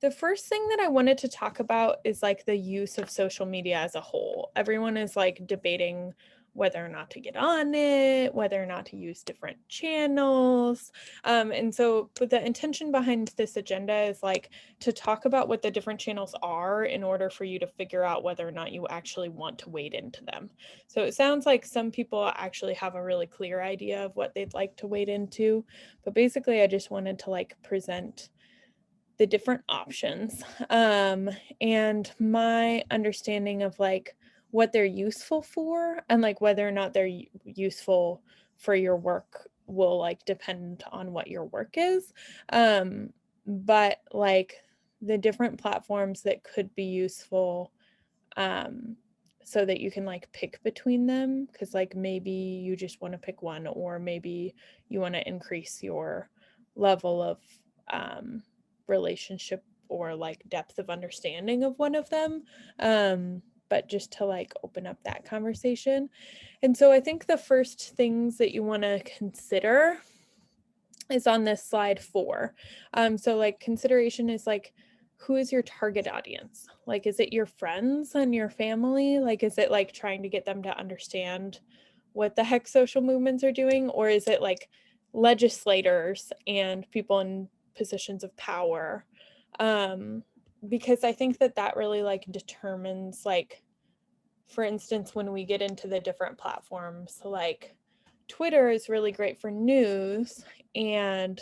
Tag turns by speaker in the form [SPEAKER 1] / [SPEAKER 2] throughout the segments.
[SPEAKER 1] The first thing that I wanted to talk about is like the use of social media as a whole. Everyone is like debating whether or not to get on it, whether or not to use different channels. But the intention behind this agenda is like to talk about what the different channels are in order for you to figure out whether or not you actually want to wade into them. So it sounds like some people actually have a really clear idea of what they'd like to wade into, but basically I just wanted to like present the different options, and my understanding of like what they're useful for and like whether or not they're useful for your work will like depend on what your work is. But like the different platforms that could be useful, um, so that you can like pick between them, because like maybe you just want to pick one, or maybe you want to increase your level of um, relationship or like depth of understanding of one of them. But just to like open up that conversation. And so I think the first things that you want to consider is on this slide 4. So like consideration is like, who is your target audience? Like, is it your friends and your family? Like, is it like trying to get them to understand what the heck social movements are doing? Or is it like legislators and people in positions of power? Because I think that that really like determines like, for instance, when we get into the different platforms, like Twitter is really great for news, and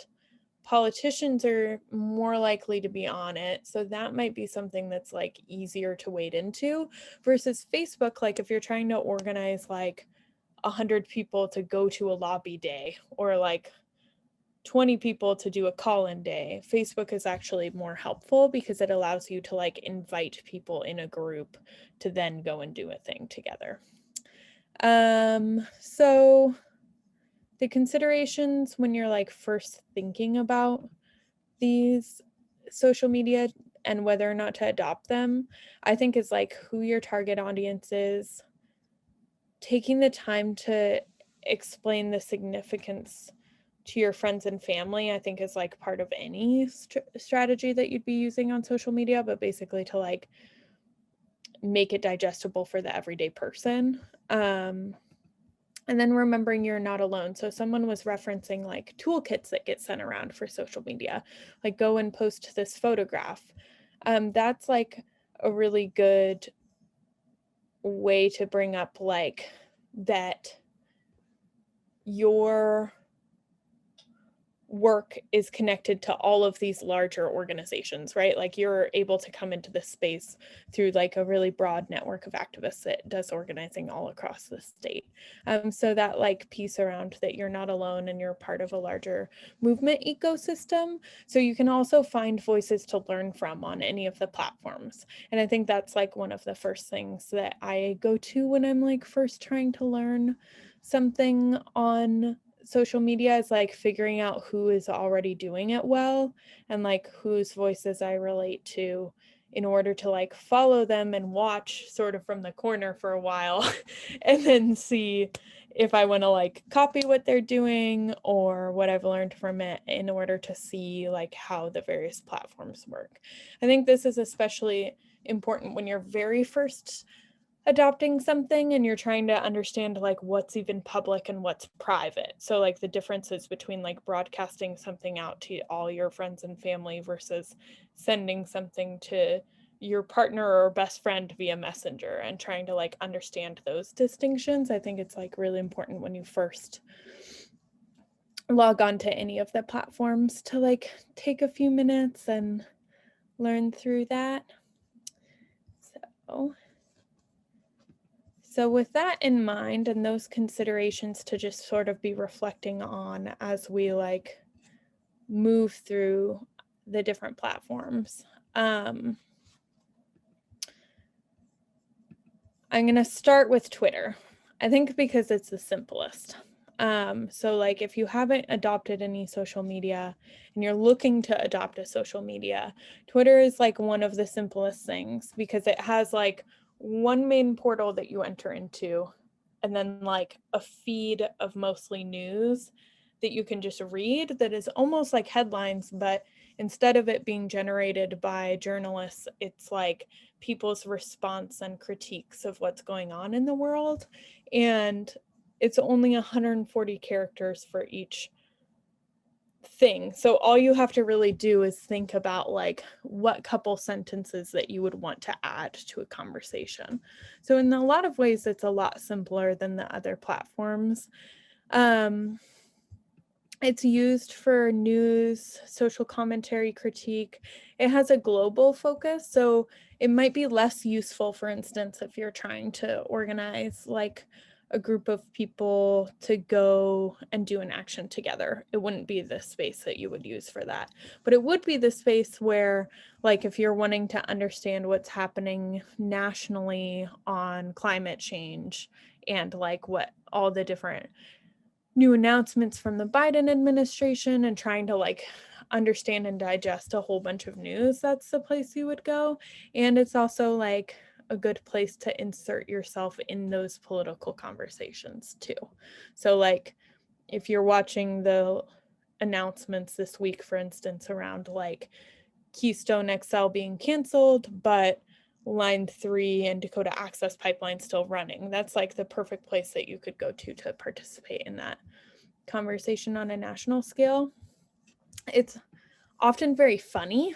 [SPEAKER 1] politicians are more likely to be on it. So that might be something that's like easier to wade into versus Facebook. Like if you're trying to organize like 100 people to go to a lobby day, or like 20 people to do a call-in day, Facebook is actually more helpful because it allows you to like invite people in a group to then go and do a thing together. So the considerations when you're like first thinking about these social media and whether or not to adopt them, I think is like who your target audience is, taking the time to explain the significance to your friends and family, I think is like part of any strategy that you'd be using on social media, but basically to like make it digestible for the everyday person. And then remembering you're not alone. So someone was referencing like toolkits that get sent around for social media, like go and post this photograph. That's like a really good way to bring up like that your work is connected to all of these larger organizations, right? Like you're able to come into this space through like a really broad network of activists that does organizing all across the state. So that like piece around that you're not alone and you're part of a larger movement ecosystem. So you can also find voices to learn from on any of the platforms. And I think that's like one of the first things that I go to when I'm like first trying to learn something on social media, is like figuring out who is already doing it well and like whose voices I relate to in order to like follow them and watch sort of from the corner for a while and then see if I want to like copy what they're doing or what I've learned from it in order to see like how the various platforms work. I think this is especially important when you're very first adopting something and you're trying to understand like what's even public and what's private. So like the differences between like broadcasting something out to all your friends and family versus sending something to your partner or best friend via messenger, and trying to like understand those distinctions. I think it's like really important when you first log on to any of the platforms to like take a few minutes and learn through that. So with that in mind and those considerations to just sort of be reflecting on as we like move through the different platforms, I'm going to start with Twitter. I think because it's the simplest. So like if you haven't adopted any social media and you're looking to adopt a social media, Twitter is like one of the simplest things because it has like one main portal that you enter into and then like a feed of mostly news that you can just read that is almost like headlines, but instead of it being generated by journalists, it's like people's response and critiques of what's going on in the world. And it's only 140 characters for each thing. So all you have to really do is think about like what couple sentences that you would want to add to a conversation. So in a lot of ways, it's a lot simpler than the other platforms. It's used for news, social commentary, critique. It has a global focus, so it might be less useful, for instance, if you're trying to organize like a group of people to go and do an action together. It wouldn't be the space that you would use for that. But it would be the space where, like, if you're wanting to understand what's happening nationally on climate change and like what all the different new announcements from the Biden administration and trying to like understand and digest a whole bunch of news, that's the place you would go. And it's also like a good place to insert yourself in those political conversations too. So like if you're watching the announcements this week, for instance, around like Keystone XL being canceled, but Line 3 and Dakota Access Pipeline still running, that's like the perfect place that you could go to participate in that conversation on a national scale. It's often very funny.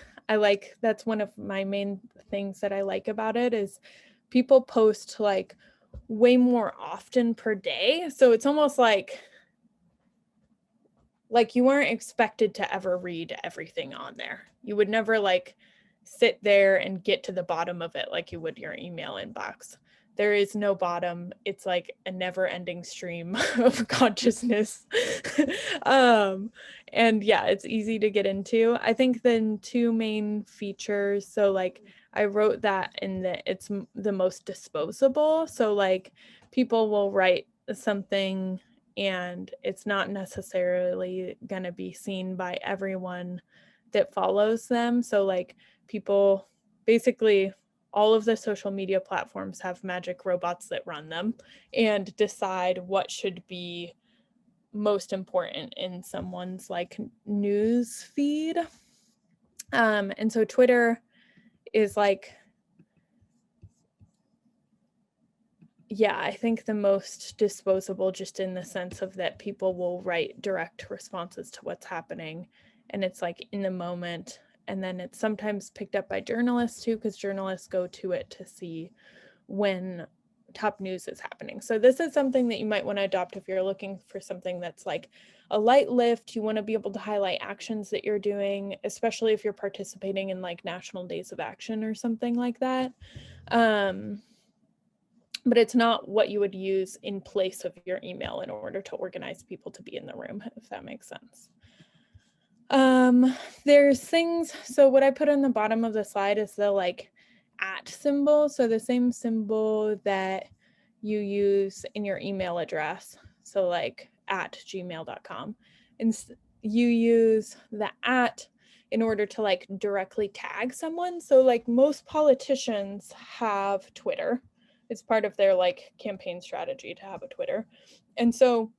[SPEAKER 1] That's one of my main things that I like about it is people post like way more often per day. So it's almost like you weren't expected to ever read everything on there. You would never like sit there and get to the bottom of it like you would your email inbox. There is no bottom. It's like a never-ending stream of consciousness. And yeah, it's easy to get into. I think the two main features, so like I wrote that in that it's the most disposable. So like people will write something and it's not necessarily going to be seen by everyone that follows them. So like people, basically all of the social media platforms have magic robots that run them and decide what should be most important in someone's like news feed. And so Twitter is like, yeah, I think the most disposable, just in the sense of that people will write direct responses to what's happening and it's like in the moment. And then it's sometimes picked up by journalists too, because journalists go to it to see when top news is happening. So this is something that you might want to adopt if you're looking for something that's like a light lift. You want to be able to highlight actions that you're doing, especially if you're participating in like national days of action or something like that. But it's not what you would use in place of your email in order to organize people to be in the room, if that makes sense. There's things, so what I put on the bottom of the slide is the like @ symbol. So the same symbol that you use in your email address. So like @gmail.com. And you use the @ in order to like directly tag someone. So like most politicians have Twitter. It's part of their like campaign strategy to have a Twitter. And so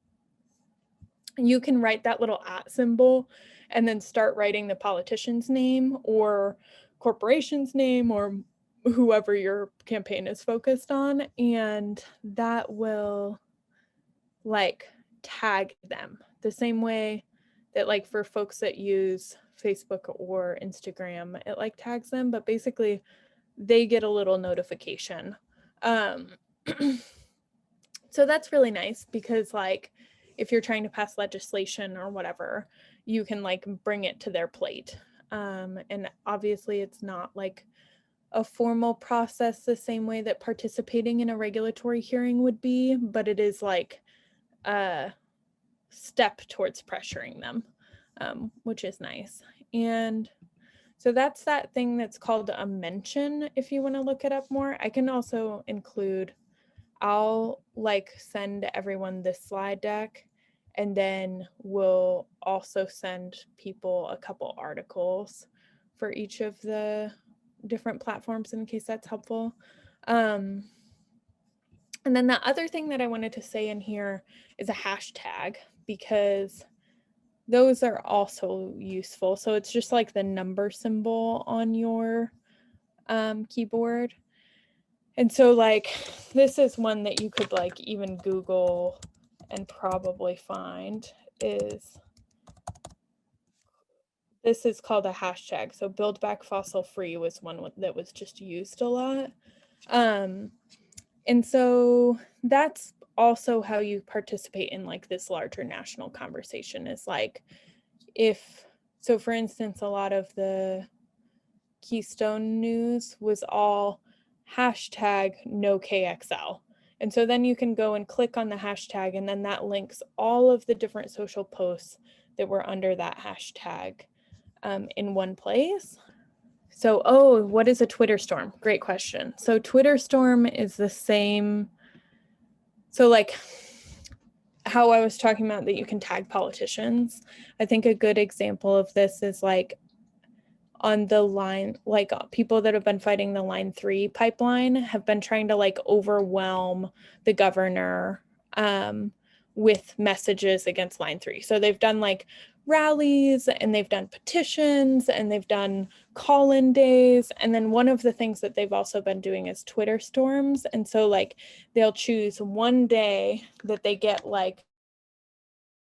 [SPEAKER 1] you can write that little @ symbol and then start writing the politician's name or corporation's name or whoever your campaign is focused on. And that will like tag them the same way that like for folks that use Facebook or Instagram, it like tags them, but basically they get a little notification. So that's really nice because like if you're trying to pass legislation or whatever, you can like bring it to their plate. And obviously it's not like a formal process the same way that participating in a regulatory hearing would be, but it is like a step towards pressuring them, which is nice. And so that's that thing that's called a mention if you want to look it up more. I can also include, I'll like send everyone this slide deck and then we'll also send people a couple articles for each of the different platforms in case that's helpful. And then the other thing that I wanted to say in here is a hashtag, because those are also useful. So it's just like the number symbol on your keyboard. And so like this is one that you could like even Google and probably find is, this is called a hashtag. So Build Back Fossil Free was one that was just used a lot. And so that's also how you participate in like this larger national conversation, is like, if, so for instance, a lot of the Keystone news was all hashtag no KXL. And so then you can go and click on the hashtag, and then that links all of the different social posts that were under that hashtag in one place. So, oh, what is a Twitter storm? Great question. So Twitter storm is the same. So like how I was talking about that you can tag politicians, I think a good example of this is like on the line, like people that have been fighting the Line 3 pipeline have been trying to like overwhelm the governor with messages against Line 3. So they've done like rallies and they've done petitions and they've done call-in days. And then one of the things that they've also been doing is Twitter storms. And so like they'll choose one day that they get like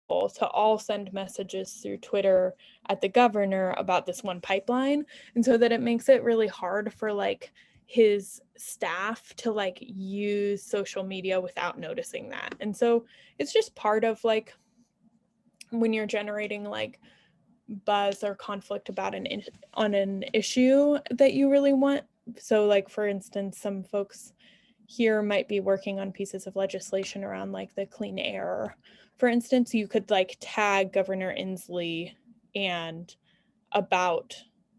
[SPEAKER 1] to all send messages through Twitter at the governor about this one pipeline. And so that it makes it really hard for like his staff to like use social media without noticing that. And so it's just part of like when you're generating like buzz or conflict about on an issue that you really want. So like for instance, some folks here might be working on pieces of legislation around like the clean air. For instance, you could like tag Governor Inslee and about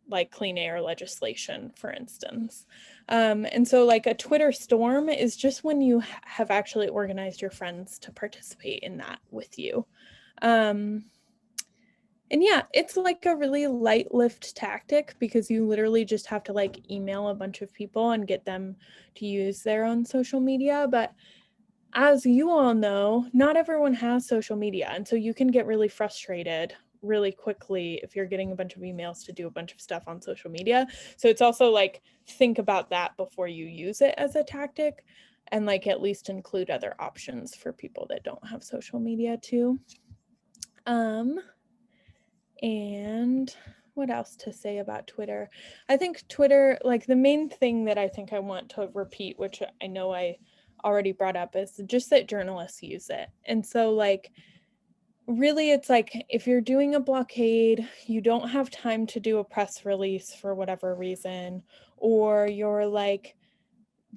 [SPEAKER 1] like clean air legislation, for instance. And so like a Twitter storm is just when you have actually organized your friends to participate in that with you. And yeah, it's like a really light lift tactic because you literally just have to like email a bunch of people and get them to use their own social media. But as you all know, not everyone has social media. And so you can get really frustrated really quickly if you're getting a bunch of emails to do a bunch of stuff on social media. So it's also like, think about that before you use it as a tactic, and like at least include other options for people that don't have social media too. And what else to say about Twitter? I think Twitter, like the main thing that I think I want to repeat, which I know I already brought up, is just that journalists use it. And so like, really it's like, if you're doing a blockade, you don't have time to do a press release for whatever reason, or you're like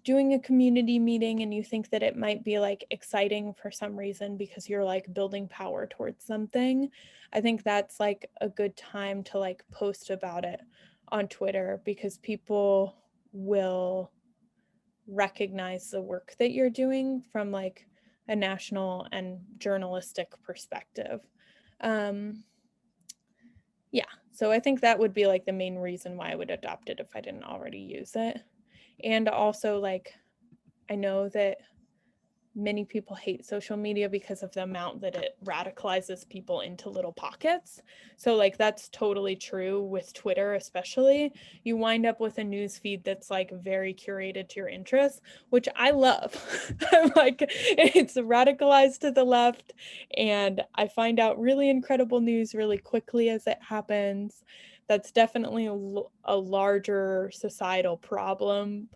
[SPEAKER 1] doing a community meeting and you think that it might be like exciting for some reason because you're like building power towards something, I think that's like a good time to like post about it on Twitter, because people will recognize the work that you're doing from like a national and journalistic perspective. Yeah, so I think that would be like the main reason why I would adopt it if I didn't already use it. And also like, I know that many people hate social media because of the amount that it radicalizes people into little pockets. So like that's totally true with Twitter, especially. You wind up with a news feed that's like very curated to your interests, which I love. I'm like, it's radicalized to the left, and I find out really incredible news really quickly as it happens. That's definitely a larger societal problem,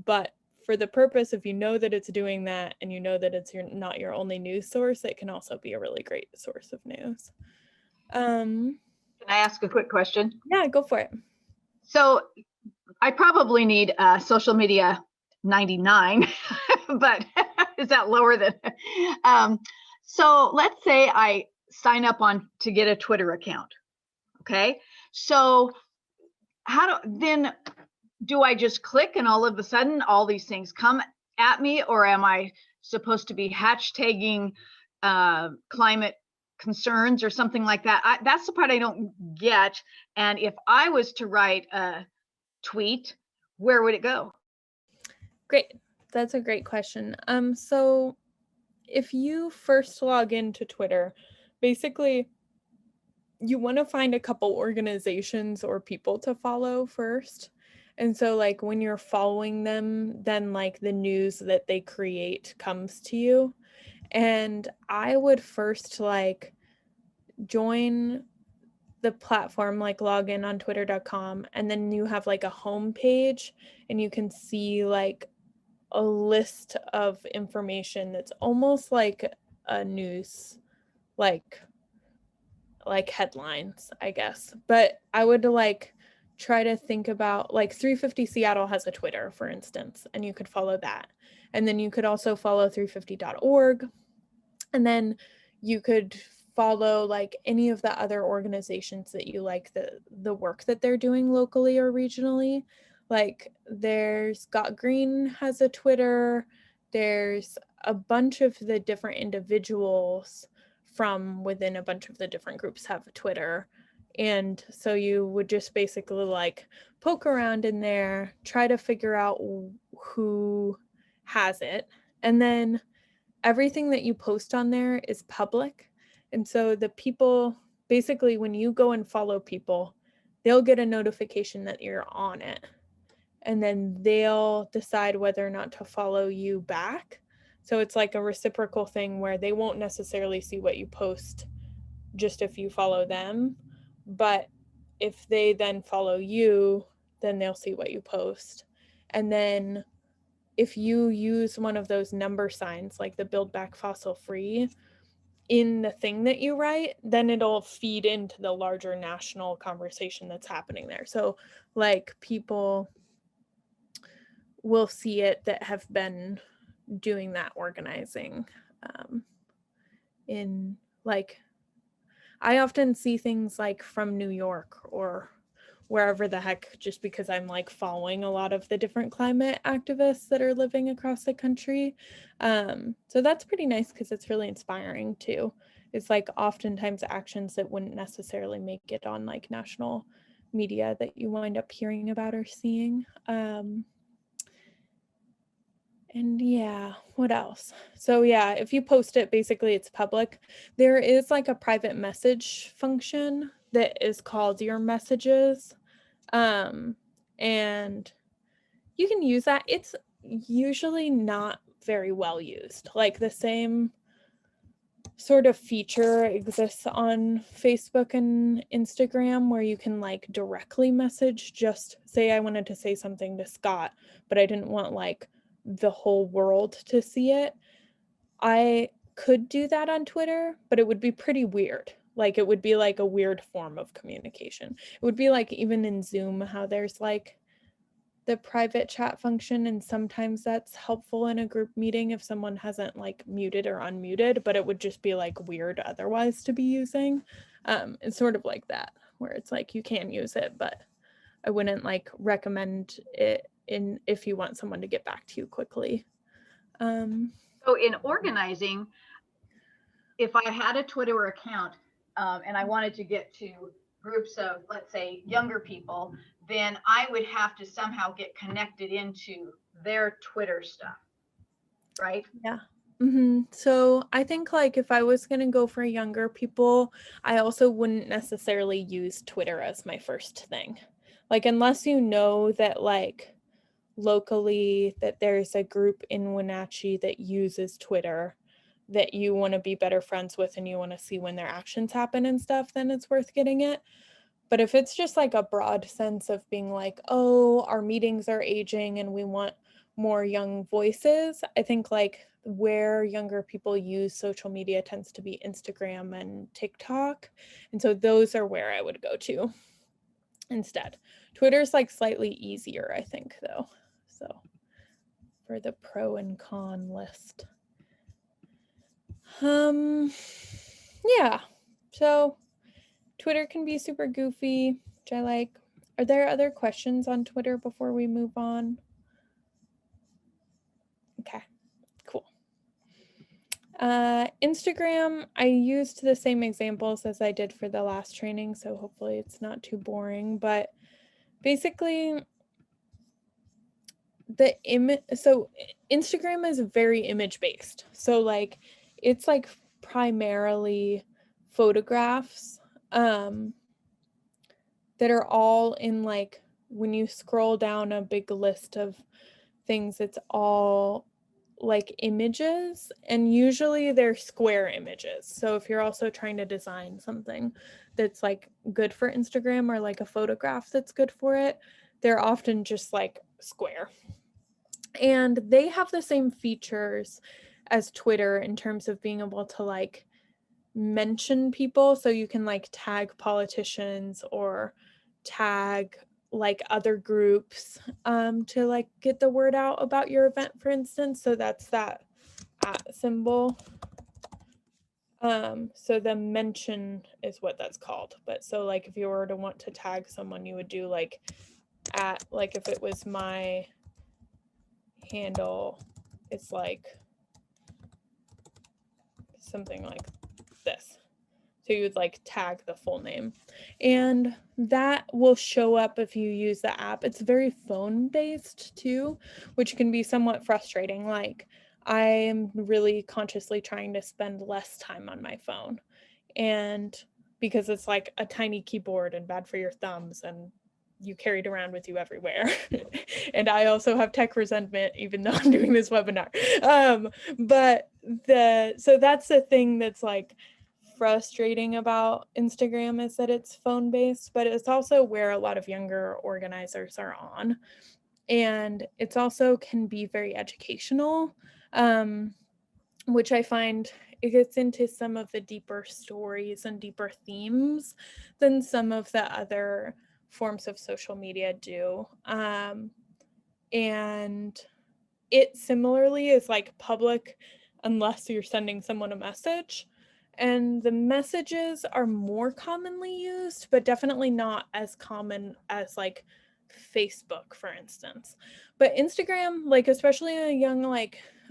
[SPEAKER 1] but for the purpose, if you know that it's doing that and you know that it's not your only news source, it can also be a really great source of news.
[SPEAKER 2] Can I ask a quick question?
[SPEAKER 1] Yeah, go for it.
[SPEAKER 2] So I probably need social media 99, but is that lower than? So let's say I sign up on to get a Twitter account. Okay, so how do I just click and all of a sudden all these things come at me, or am I supposed to be hashtagging climate concerns or something like that? That's the part I don't get. And if I was to write a tweet, where would it go?
[SPEAKER 1] Great. That's a great question. So if you first log into Twitter, basically you want to find a couple organizations or people to follow first. And so like when you're following them, then like the news that they create comes to you. And I would first like join the platform, like log in on twitter.com, and then you have like a home page and you can see like a list of information that's almost like a news, like headlines, I guess. But I would like try to think about like 350 Seattle has a Twitter, for instance, and you could follow that. And then you could also follow 350.org. And then you could follow like any of the other organizations that you like the work that they're doing locally or regionally. Like there's Got Green has a Twitter. There's a bunch of the different individuals from within a bunch of the different groups have a Twitter. And so you would just basically like poke around in there, try to figure out who has it. And then everything that you post on there is public. And so the people, basically, when you go and follow people, they'll get a notification that you're on it. And then they'll decide whether or not to follow you back. So it's like a reciprocal thing where they won't necessarily see what you post just if you follow them. But if they then follow you, then they'll see what you post. And then if you use one of those number signs, like the Build Back Fossil Free, in the thing that you write, then it'll feed into the larger national conversation that's happening there. So like people will see it that have been doing that organizing. In like, I often see things like from New York or wherever the heck, just because I'm like following a lot of the different climate activists that are living across the country. So that's pretty nice because it's really inspiring too. It's like oftentimes actions that wouldn't necessarily make it on like national media that you wind up hearing about or seeing. And yeah, what else? So yeah, if you post it, basically it's public. There is like a private message function that is called your messages. And you can use that. It's usually not very well used. Like the same sort of feature exists on Facebook and Instagram where you can like directly message, just say I wanted to say something to Scott, but I didn't want like the whole world to see it. I could do that on Twitter, but it would be pretty weird. Like it would be like a weird form of communication. It would be like even in Zoom, how there's like the private chat function, and sometimes that's helpful in a group meeting if someone hasn't like muted or unmuted, but it would just be like weird otherwise to be using. It's sort of like that, where it's like you can use it, but I wouldn't like recommend it in if you want someone to get back to you quickly.
[SPEAKER 2] So in organizing, if I had a Twitter account and I wanted to get to groups of, let's say, younger people, then I would have to somehow get connected into their Twitter stuff, right?
[SPEAKER 1] Yeah. So I think like if I was going to go for younger people, I also wouldn't necessarily use Twitter as my first thing. Like unless you know that like locally that there's a group in Wenatchee that uses Twitter that you want to be better friends with and you want to see when their actions happen and stuff, then it's worth getting it. But if it's just like a broad sense of being like, oh, our meetings are aging and we want more young voices, I think like where younger people use social media tends to be Instagram and TikTok. And so those are where I would go to instead. Twitter's like slightly easier, I think, though. So for the pro and con list. Yeah. So Twitter can be super goofy, which I like. Are there other questions on Twitter before we move on? Okay, cool. Instagram, I used the same examples as I did for the last training, so hopefully it's not too boring, but basically so Instagram is very image based. So like it's like primarily photographs. that are all in like, when you scroll down a big list of things, it's all like images, and usually they're square images. So if you're also trying to design something that's like good for Instagram, or like a photograph that's good for it, they're often just like square. And they have the same features as Twitter in terms of being able to like mention people. So you can like tag politicians or tag like other groups to like get the word out about your event, for instance. So that's that at symbol. So the mention is what that's called. But so like if you were to want to tag someone, you would do like at, like if it was my handle, it's like something like this. So you would like tag the full name, and that will show up if you use the app. It's very phone based too, which can be somewhat frustrating. Like I am really consciously trying to spend less time on my phone, and because it's like a tiny keyboard and bad for your thumbs, and you carry it around with you everywhere. And I also have tech resentment, even though I'm doing this webinar. But so that's the thing that's like frustrating about Instagram, is that it's phone based, but it's also where a lot of younger organizers are on. And it's also can be very educational, which I find it gets into some of the deeper stories and deeper themes than some of the other forms of social media do. And it similarly is like public unless you're sending someone a message. And the messages are more commonly used, but definitely not as common as like Facebook, for instance. But Instagram, like especially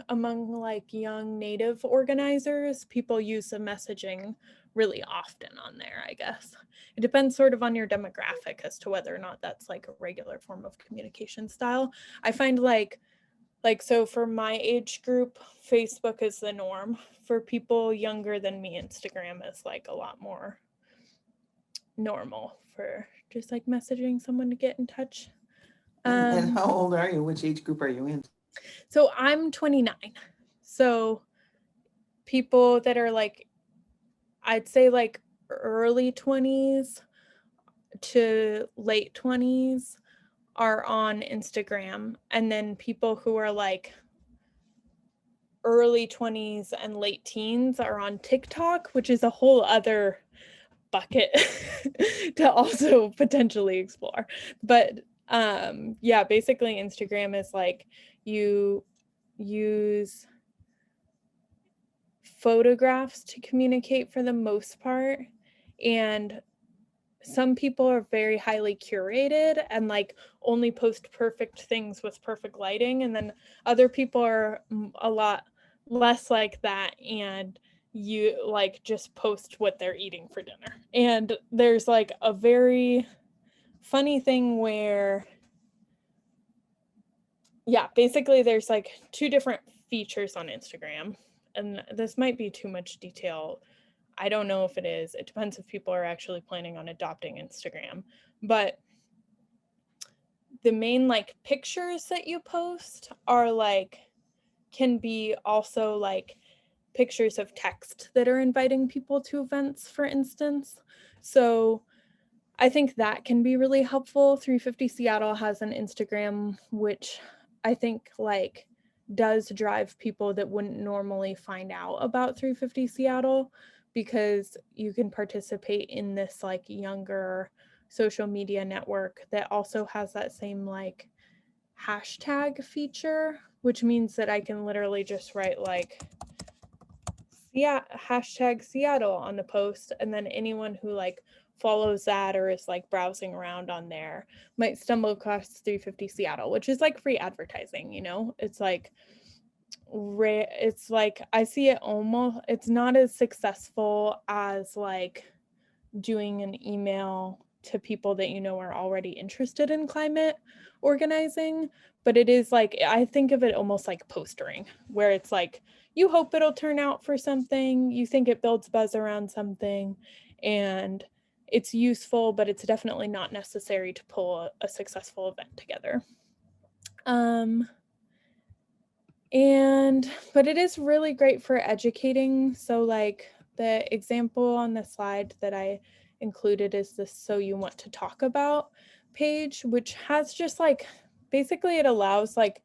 [SPEAKER 1] among like young native organizers, people use the messaging really often on there, I guess. It depends sort of on your demographic as to whether or not that's like a regular form of communication style. I find like so for my age group, Facebook is the norm. For people younger than me, Instagram is like a lot more normal for just like messaging someone to get in touch.
[SPEAKER 3] And how old are you? Which age group are you in?
[SPEAKER 1] So I'm 29. So people that are like, I'd say like early 20s to late 20s are on Instagram. And then people who are like early 20s and late teens are on TikTok, which is a whole other bucket to also potentially explore. But yeah, basically Instagram is like you use photographs to communicate for the most part, and some people are very highly curated and like only post perfect things with perfect lighting, and then other people are a lot less like that, and you like just post what they're eating for dinner. And there's like a very funny thing where, yeah, basically there's like two different features on Instagram, and this might be too much detail. I don't know if it is. It depends if people are actually planning on adopting Instagram. But the main like pictures that you post are like, can be also like pictures of text that are inviting people to events, for instance. So I think that can be really helpful. 350 Seattle has an Instagram, which I think like does drive people that wouldn't normally find out about 350 Seattle, because you can participate in this like younger social media network that also has that same like hashtag feature, which means that I can literally just write like, yeah, hashtag Seattle on the post, and then anyone who like follows that or is like browsing around on there might stumble across 350 Seattle, which is like free advertising, you know? It's like I see it almost, it's not as successful as like doing an email to people that you know are already interested in climate organizing, but it is like, I think of it almost like postering, where it's like you hope it'll turn out for something, you think it builds buzz around something, and it's useful, but it's definitely not necessary to pull a successful event together. But it is really great for educating. So like the example on the slide that I included is this "So You Want to Talk About" page, which has just like, basically it allows like,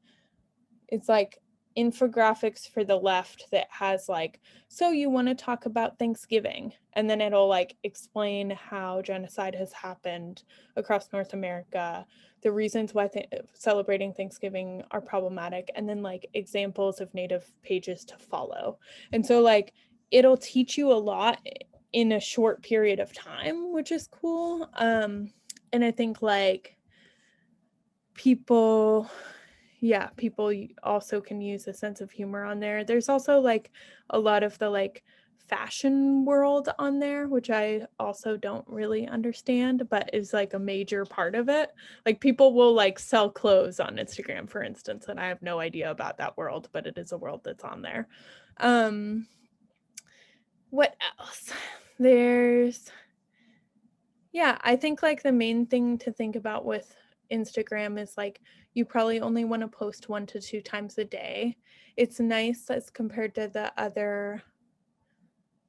[SPEAKER 1] it's like infographics for the left that has like, "So you want to talk about Thanksgiving?" And then it'll like explain how genocide has happened across North America, the reasons why celebrating Thanksgiving are problematic, and then like examples of Native pages to follow. And so like it'll teach you a lot in a short period of time, which is cool. And I think like people also can use a sense of humor on there. There's also like a lot of the like fashion world on there, which I also don't really understand, but is like a major part of it. Like people will like sell clothes on Instagram, for instance, and I have no idea about that world, but it is a world that's on there. What else? I think like the main thing to think about with Instagram is like, you probably only want to post 1 to 2 times a day. It's nice as compared to the other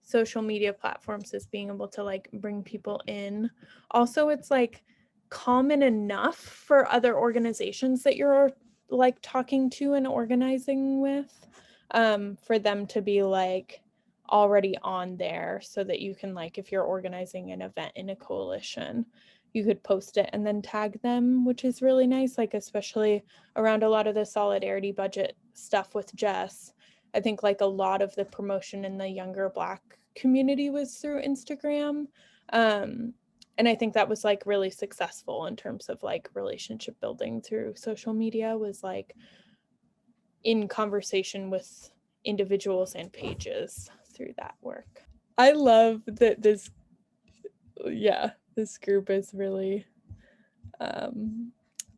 [SPEAKER 1] social media platforms, is being able to like bring people in. Also, it's like common enough for other organizations that you're like talking to and organizing with, for them to be like already on there, so that you can like, if you're organizing an event in a coalition, you could post it and then tag them, which is really nice, like especially around a lot of the solidarity budget stuff with Jess. I think like a lot of the promotion in the younger Black community was through Instagram. And I think that was like really successful in terms of like relationship building through social media, was like in conversation with individuals and pages through that work. I love that this group is really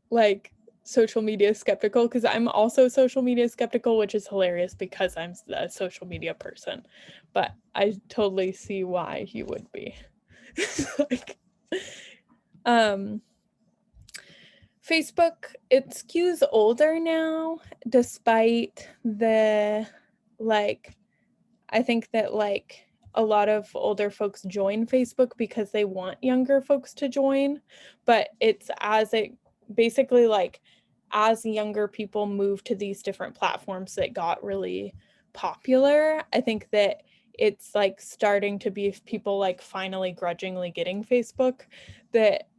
[SPEAKER 1] like social media skeptical, because I'm also social media skeptical, which is hilarious because I'm a social media person, but I totally see why you would be. Like, Facebook, it skews older now, despite the like, I think that like a lot of older folks join Facebook because they want younger folks to join, but it's basically like as younger people move to these different platforms that got really popular, I think that it's like starting to be people like finally grudgingly getting Facebook that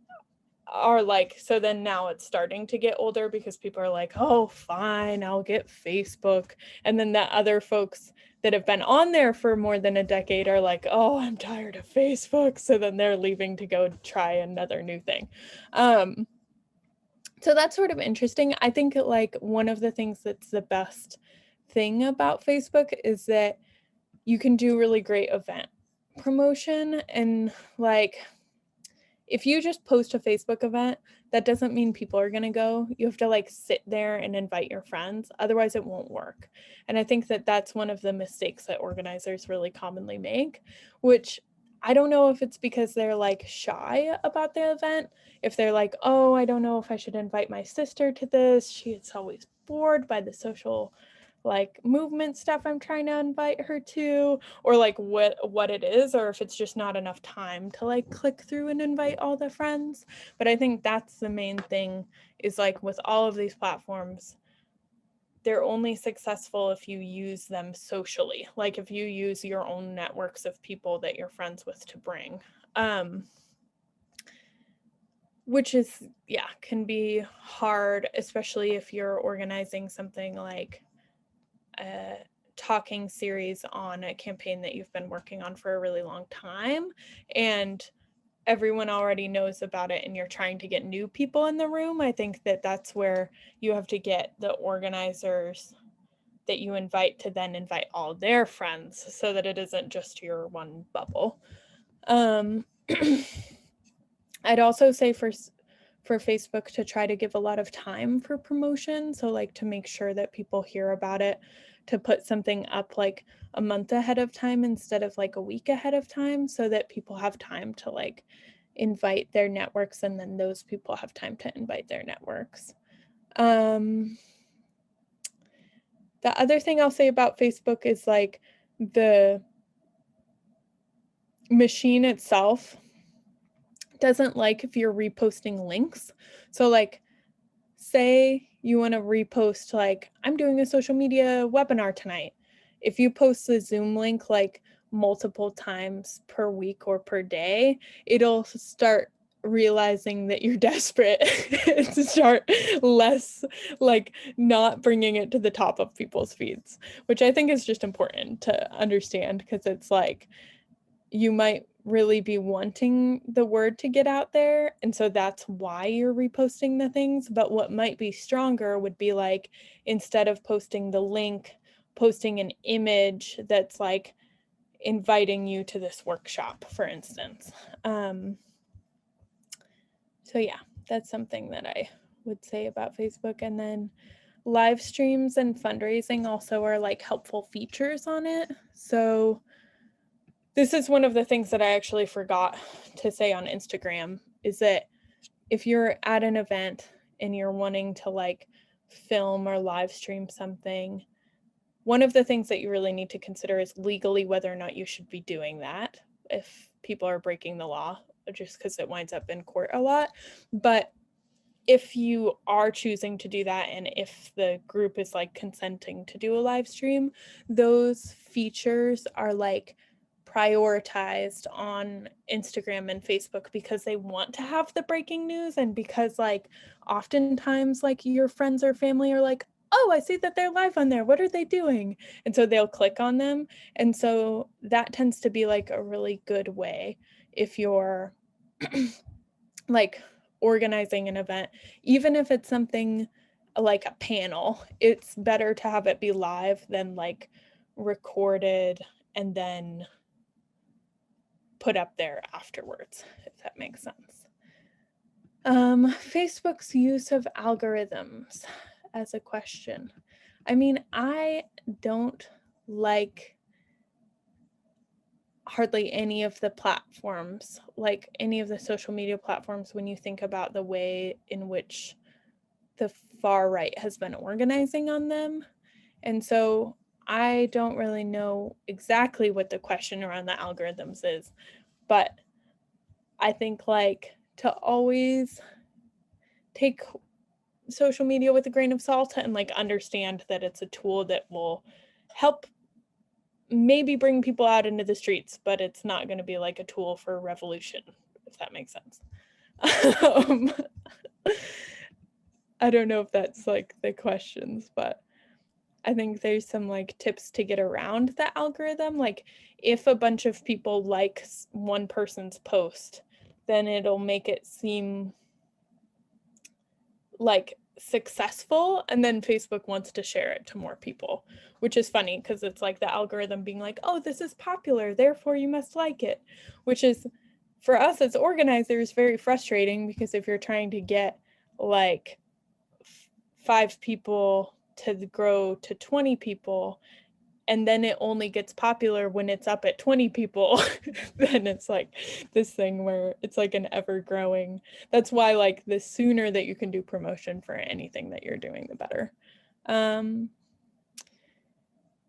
[SPEAKER 1] are like, so then now it's starting to get older because people are like, oh, fine, I'll get Facebook. And then the other folks that have been on there for more than a decade are like, oh, I'm tired of Facebook. So then they're leaving to go try another new thing. So that's sort of interesting. I think like one of the things that's the best thing about Facebook is that you can do really great event promotion, and like, if you just post a Facebook event, that doesn't mean people are going to go. You have to like sit there and invite your friends. Otherwise, it won't work. And I think that that's one of the mistakes that organizers really commonly make, which I don't know if it's because they're like shy about the event. If they're like, oh, I don't know if I should invite my sister to this. She's always bored by the social like movement stuff I'm trying to invite her to, or like what it is, or if it's just not enough time to like click through and invite all the friends. But I think that's the main thing, is like with all of these platforms, they're only successful if you use them socially, like if you use your own networks of people that you're friends with to bring, which is can be hard, especially if you're organizing something like a talking series on a campaign that you've been working on for a really long time and everyone already knows about it and you're trying to get new people in the room. I think that that's where you have to get the organizers that you invite to then invite all their friends, so that it isn't just your one bubble. I'd also say for for Facebook to try to give a lot of time for promotion. So like to make sure that people hear about it, to put something up like a month ahead of time instead of like a week ahead of time, so that people have time to like invite their networks, and then those people have time to invite their networks. The other thing I'll say about Facebook is like the machine itself doesn't like if you're reposting links. So like say you want to repost like, I'm doing a social media webinar tonight. If you post the Zoom link like multiple times per week or per day, it'll start realizing that you're desperate to start less like not bringing it to the top of people's feeds, which I think is just important to understand, because it's like you might really be wanting the word to get out there, and so that's why you're reposting the things. But what might be stronger would be like, instead of posting the link, posting an image that's like inviting you to this workshop, for instance. So yeah, that's something that I would say about Facebook. And then live streams and fundraising also are like helpful features on it. So this is one of the things that I actually forgot to say on Instagram, is that if you're at an event and you're wanting to like film or live stream something, one of the things that you really need to consider is legally whether or not you should be doing that, if people are breaking the law, just because it winds up in court a lot. But if you are choosing to do that, and if the group is like consenting to do a live stream, those features are like prioritized on Instagram and Facebook, because they want to have the breaking news, and because like oftentimes like your friends or family are like, oh, I see that they're live on there, what are they doing? And so they'll click on them. And so that tends to be like a really good way if you're like organizing an event, even if it's something like a panel, it's better to have it be live than like recorded and then put up there afterwards, if that makes sense. Facebook's use of algorithms as a question. I mean, I don't like hardly any of the platforms, like any of the social media platforms, when you think about the way in which the far right has been organizing on them. And so I don't really know exactly what the question around the algorithms is, but I think like to always take social media with a grain of salt, and like understand that it's a tool that will help maybe bring people out into the streets, but it's not going to be like a tool for revolution, if that makes sense. I don't know if that's like the questions, but I think there's some like tips to get around the algorithm. Like if a bunch of people like one person's post, then it'll make it seem like successful, and then Facebook wants to share it to more people, which is funny because it's like the algorithm being like, oh, this is popular, therefore you must like it, which is for us as organizers very frustrating, because if you're trying to get like 5 people to grow to 20 people, and then it only gets popular when it's up at 20 people, then it's like this thing where it's like an ever growing. That's why like the sooner that you can do promotion for anything that you're doing, the better.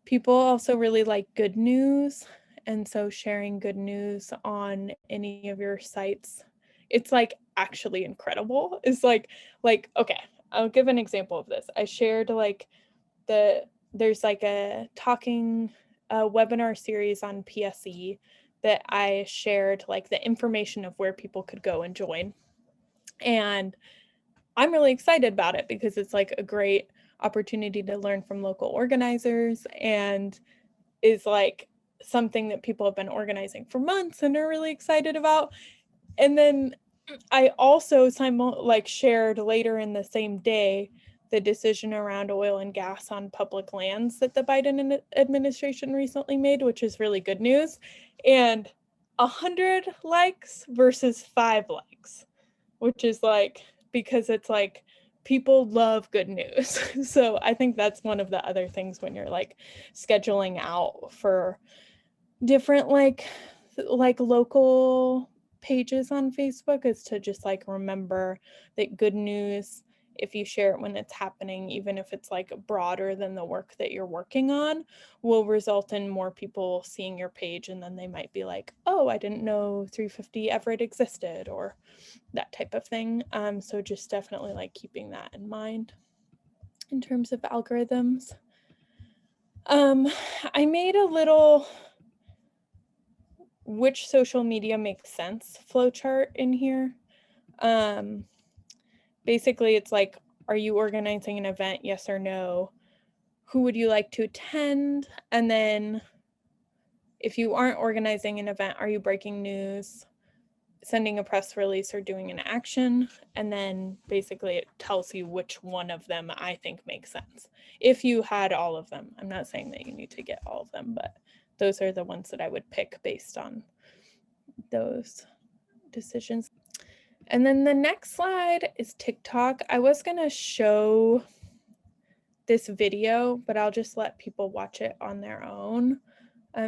[SPEAKER 1] People also really like good news. And so sharing good news on any of your sites, it's like actually incredible. It's like, okay, I'll give an example of this. I shared like there's like a webinar series on PSE that I shared like the information of where people could go and join. And I'm really excited about it because it's like a great opportunity to learn from local organizers, and is like something that people have been organizing for months and are really excited about. And then I also shared later in the same day the decision around oil and gas on public lands that the Biden administration recently made, which is really good news. And 100 likes versus 5 likes, which is like because it's like people love good news. So I think that's one of the other things when you're like scheduling out for different like local pages on Facebook, is to just like remember that good news, if you share it when it's happening, even if it's like broader than the work that you're working on, will result in more people seeing your page, and then they might be like, oh, I didn't know 350 Everett existed, or that type of thing. So just definitely like keeping that in mind in terms of algorithms. I made a little which social media makes sense flowchart in here. Basically, it's like, are you organizing an event? Yes or no? Who would you like to attend? And then if you aren't organizing an event, are you breaking news, sending a press release, or doing an action? And then basically it tells you which one of them I think makes sense. If you had all of them, I'm not saying that you need to get all of them, but those are the ones that I would pick based on those decisions. And then the next slide is TikTok. I was gonna show this video, but I'll just let people watch it on their own,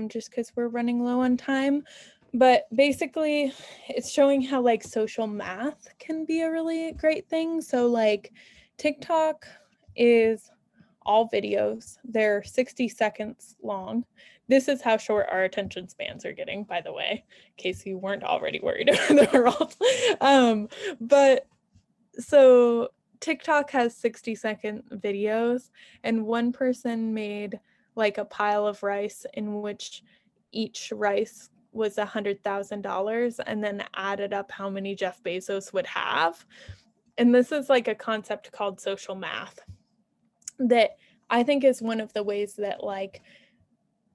[SPEAKER 1] just because we're running low on time. But basically, it's showing how like social math can be a really great thing. So like TikTok is all videos. They're 60 seconds long. This is how short our attention spans are getting, by the way, in case you weren't already worried. But so TikTok has 60-second videos, and one person made like a pile of rice in which each rice was $100,000, and then added up how many Jeff Bezos would have. And this is like a concept called social math that I think is one of the ways that like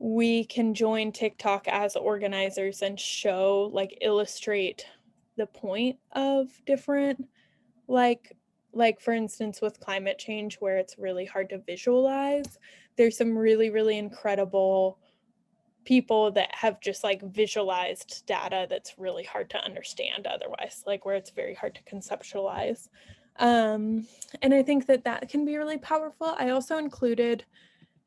[SPEAKER 1] we can join TikTok as organizers and show, like, illustrate the point of different, like for instance with climate change, where it's really hard to visualize. There's some really, really incredible people that have just like visualized data that's really hard to understand otherwise, like where it's very hard to conceptualize. And I think that that can be really powerful. I also included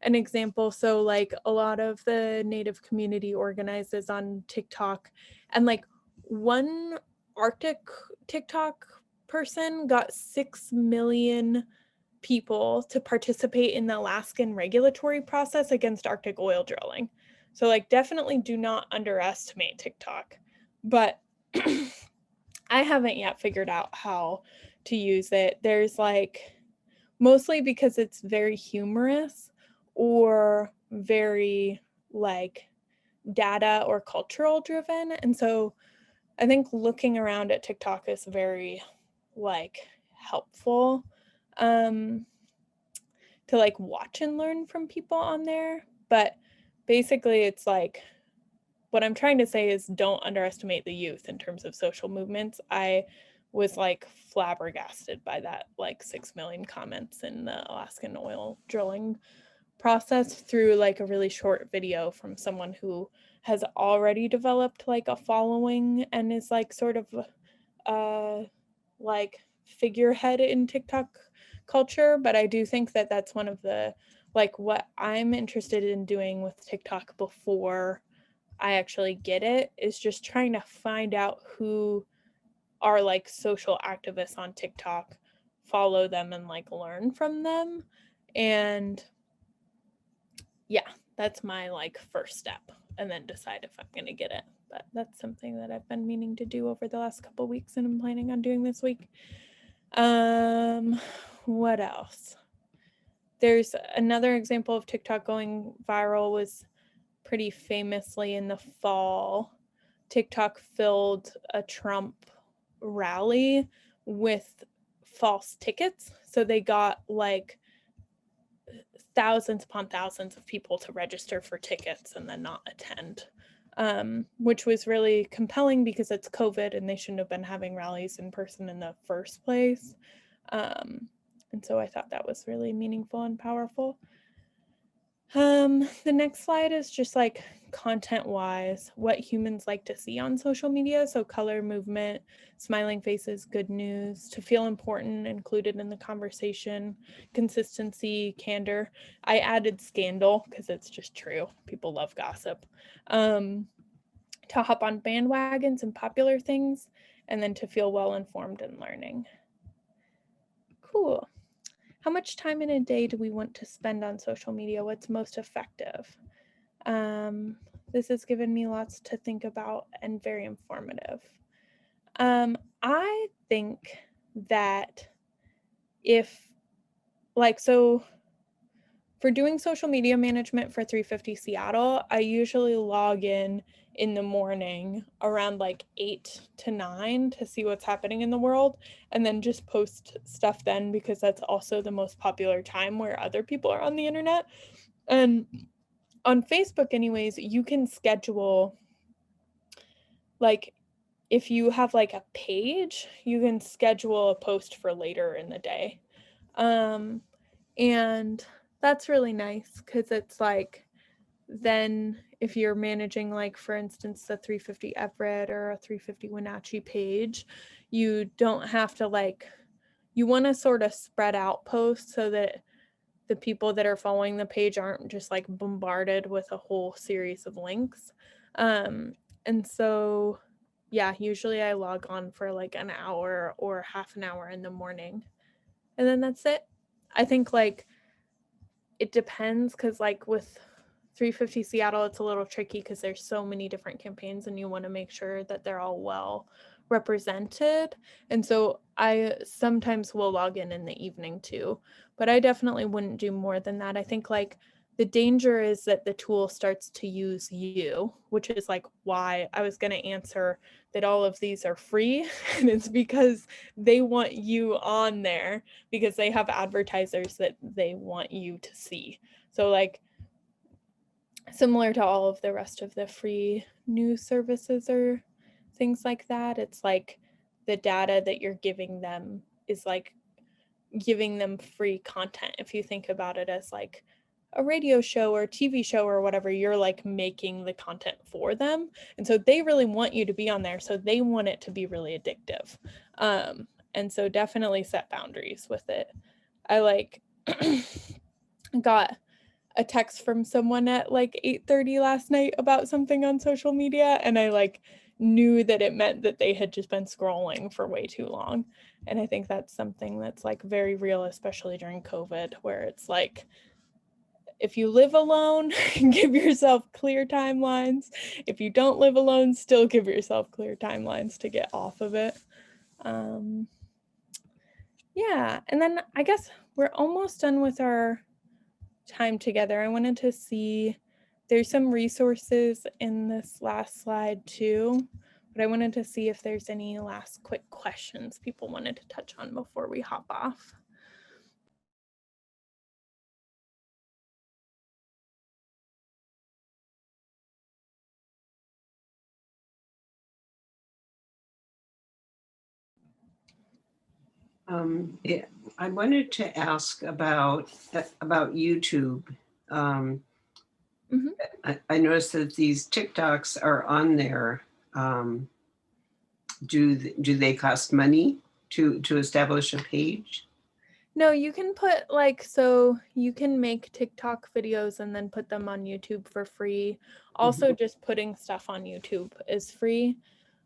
[SPEAKER 1] an example. So like a lot of the Native community organizes on TikTok, and like one Arctic TikTok person got 6 million people to participate in the Alaskan regulatory process against Arctic oil drilling. So like definitely do not underestimate TikTok, but I haven't yet figured out how to use it. There's like, mostly because it's very humorous or very like data or cultural driven. And so I think looking around at TikTok is very like helpful to like watch and learn from people on there. But basically it's like, what I'm trying to say is don't underestimate the youth in terms of social movements. I was like flabbergasted by that, like 6 million comments in the Alaskan oil drilling process through like a really short video from someone who has already developed like a following and is like sort of like figurehead in TikTok culture. But I do think that that's one of the, like, what I'm interested in doing with TikTok before I actually get it is just trying to find out who are like social activists on TikTok, follow them and like learn from them. And yeah, that's my like first step, and then decide if I'm gonna get it. But that's something that I've been meaning to do over the last couple of weeks, and I'm planning on doing this week. What else? There's another example of TikTok going viral, was pretty famously in the fall. TikTok filled a Trump rally with false tickets. So they got like thousands upon thousands of people to register for tickets and then not attend, which was really compelling because it's COVID and they shouldn't have been having rallies in person in the first place. And so I thought that was really meaningful and powerful. The next slide is just like content-wise, what humans like to see on social media. So color, movement, smiling faces, good news, to feel important, included in the conversation, consistency, candor. I added scandal because it's just true. People love gossip. To hop on bandwagons and popular things, and then to feel well-informed and learning. Cool. How much time in a day do we want to spend on social media? What's most effective? This has given me lots to think about and very informative. I think that if, like, so for doing social media management for 350 Seattle, I usually log in the morning around like 8 to 9 to see what's happening in the world, and then just post stuff then, because that's also the most popular time where other people are on the internet. And on Facebook anyways, you can schedule, like, if you have like a page, you can schedule a post for later in the day. And that's really nice because it's like, then if you're managing, like, for instance, the 350 Everett or a 350 Wenatchee page, you don't have to, like, you want to sort of spread out posts so that the people that are following the page aren't just like bombarded with a whole series of links. And so, yeah, usually I log on for like an hour or half an hour in the morning, and then that's it. I think, like, it depends, because like with 350 Seattle, it's a little tricky because there's so many different campaigns and you want to make sure that they're all well represented. And so I sometimes will log in the evening too, but I definitely wouldn't do more than that. I think, like, the danger is that the tool starts to use you, which is like why I was going to answer that all of these are free. And it's because they want you on there because they have advertisers that they want you to see. So, like, similar to all of the rest of the free news services or things like that, it's like the data that you're giving them is like giving them free content. If you think about it as like a radio show or TV show or whatever, you're like making the content for them. And so they really want you to be on there. So they want it to be really addictive. And so definitely set boundaries with it. I like got a text from someone at like 8:30 last night about something on social media, and I like knew that it meant that they had just been scrolling for way too long. And I think that's something that's like very real, especially during COVID, where it's like, if you live alone, give yourself clear timelines. If you don't live alone, still give yourself clear timelines to get off of it. Yeah, and then I guess we're almost done with our time together. I wanted to see, there's some resources in this last slide too, but I wanted to see if there's any last quick questions people wanted to touch on before we hop off.
[SPEAKER 4] Yeah, I wanted to ask about YouTube. I noticed that these TikToks are on there. Do they cost money to establish a page?
[SPEAKER 1] No, you can put, like, so you can make TikTok videos and then put them on YouTube for free. Also, just putting stuff on YouTube is free.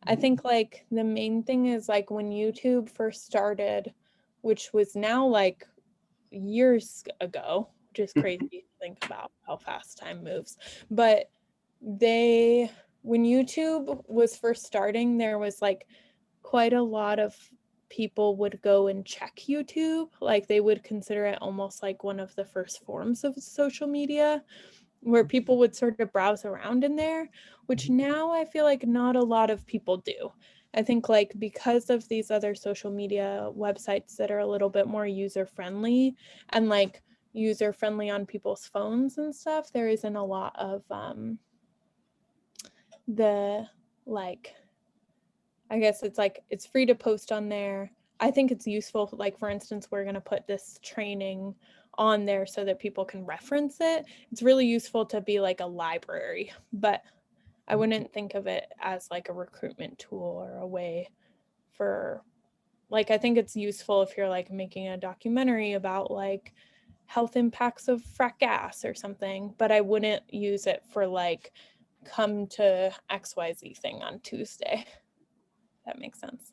[SPEAKER 1] I think, like, the main thing is, like, when YouTube first started, which was now like years ago, which is crazy to think about how fast time moves. But when YouTube was first starting, there was like quite a lot of people would go and check YouTube. Like, they would consider it almost like one of the first forms of social media, where people would sort of browse around in there, which now I feel like not a lot of people do. I think, like, because of these other social media websites that are a little bit more user-friendly and like user-friendly on people's phones and stuff, there isn't a lot of the, like, I guess it's like, it's free to post on there. I think it's useful. Like, for instance, we're going to put this training on there so that people can reference it. It's really useful to be like a library, but I wouldn't think of it as like a recruitment tool or a way for, like, I think it's useful if you're like making a documentary about like health impacts of frack gas or something, but I wouldn't use it for like, come to XYZ thing on Tuesday. That makes sense.